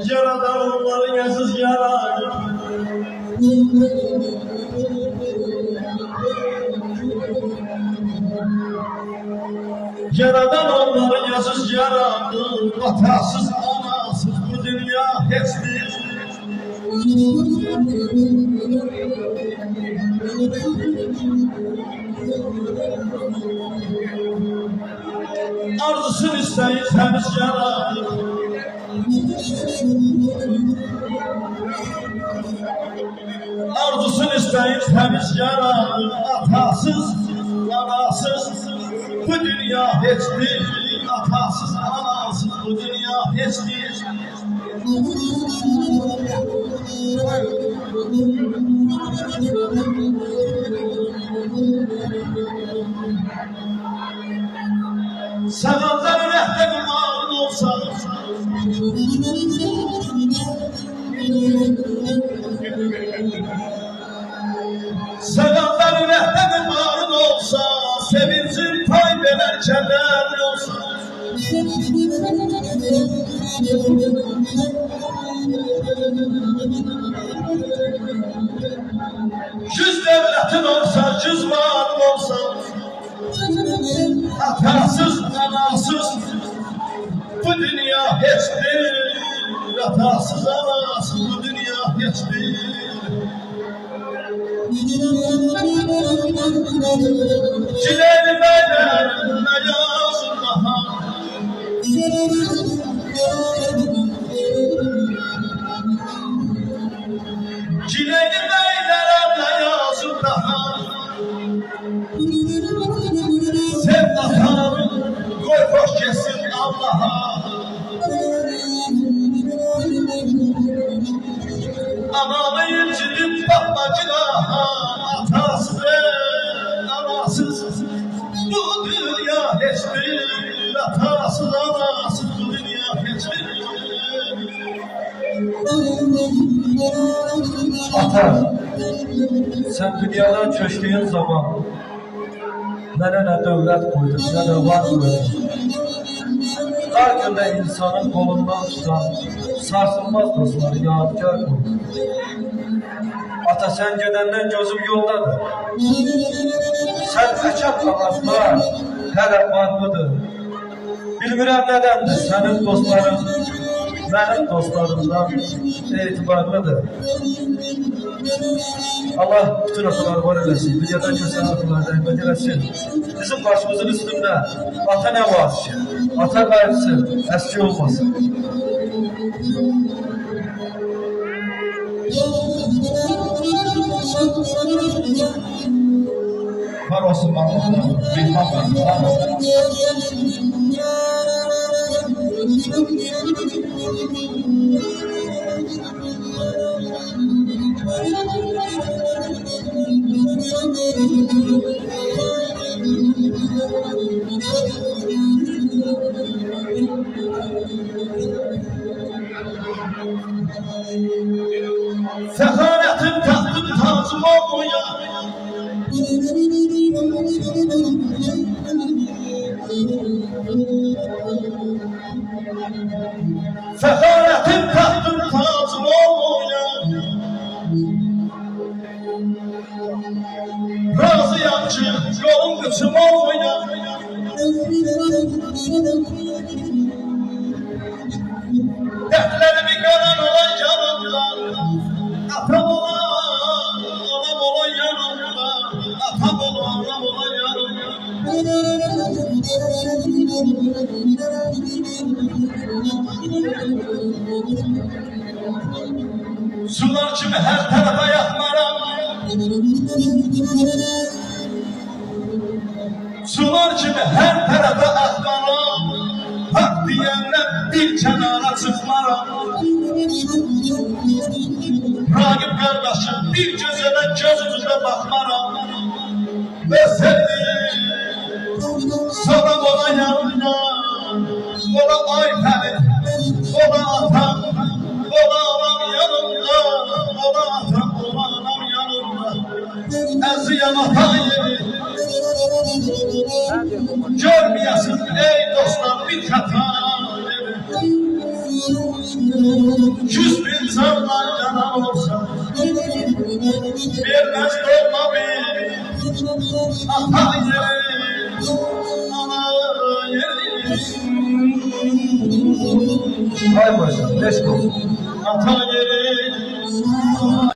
Yaradan onları yazız yaradı. Yaradan onları yazız yaradı. Atasız anasız bu dünya hiçbir. Arzusunu isteyin temiz yaradı. Arzusunu isteyin temiz yaradı. Atasız anasız bu dünya hiçbir. Atasız anasız bu dünya hiçbir. Sağdan rehber malın olsa Sağdan rehber malın olsa sevincin pay veren keder olsa Yüz devletin olsa, yüz malın olsa atasız, anasız bu dünya hiçbir. Atasız, anasız bu dünya hiçbir. Çileli beylerim ne yazın daha. Çileli beylerim ne yazın daha. Sev atanı koy hoş kesin Allah'a. Ananı incitip bakma günaha. Atasız anasız bu dünya hiçbir. Atasız anasız bu dünya hiçbir. Ata, sen dünyadan köştüğün zaman mənə nə dövlət qoydun, nə də var qoydun. Dar gündə insanın qolundan tutan sarsılmaz dostları yadigar qoydun. Ata, sən gedəndən gözüm yoldadır. Sən əkəb ağaclar hələ var mıdır? Bilmirəm nədəndir sənin dostların mənim dostlarımdan etibarlıdır. Allah bütün ataları var eləsin, dünyadan kösən ataları rəhmət eləsin. Bizim başımızın üstündə ata nə var ki? Ata qayıtsın, əski olmasın. Var olsun Mahmutlar, bilmem var olsun. Sefaretin tahtın tacım olmuyor. Sefaretin tahtın tacım olmuyor. Razıyam ki yolun kıçım olmuyor. Dertlerimi gören olan yanımda. Atam olan, anam olan yanımda. Atam olan, anam olan yanımda. Sular kimi her tarafa yakmaram. Sular kimi her tarafa akmaram. Hak diyenler bir kenara çıkmaram. Ragip kardeşim bir gözüne gözünüze bakmaram. Ve sevdiğim sana olan yanımda. Ola Ayfer'in, ola atam, ola ata yeri. Görmeyesin ey dostlar bir hata. 100.000 canlar yanan olsa vermez doğma bir ata yeri, ana yeri. Hay maşallah. Beş olsun. Ata yeri,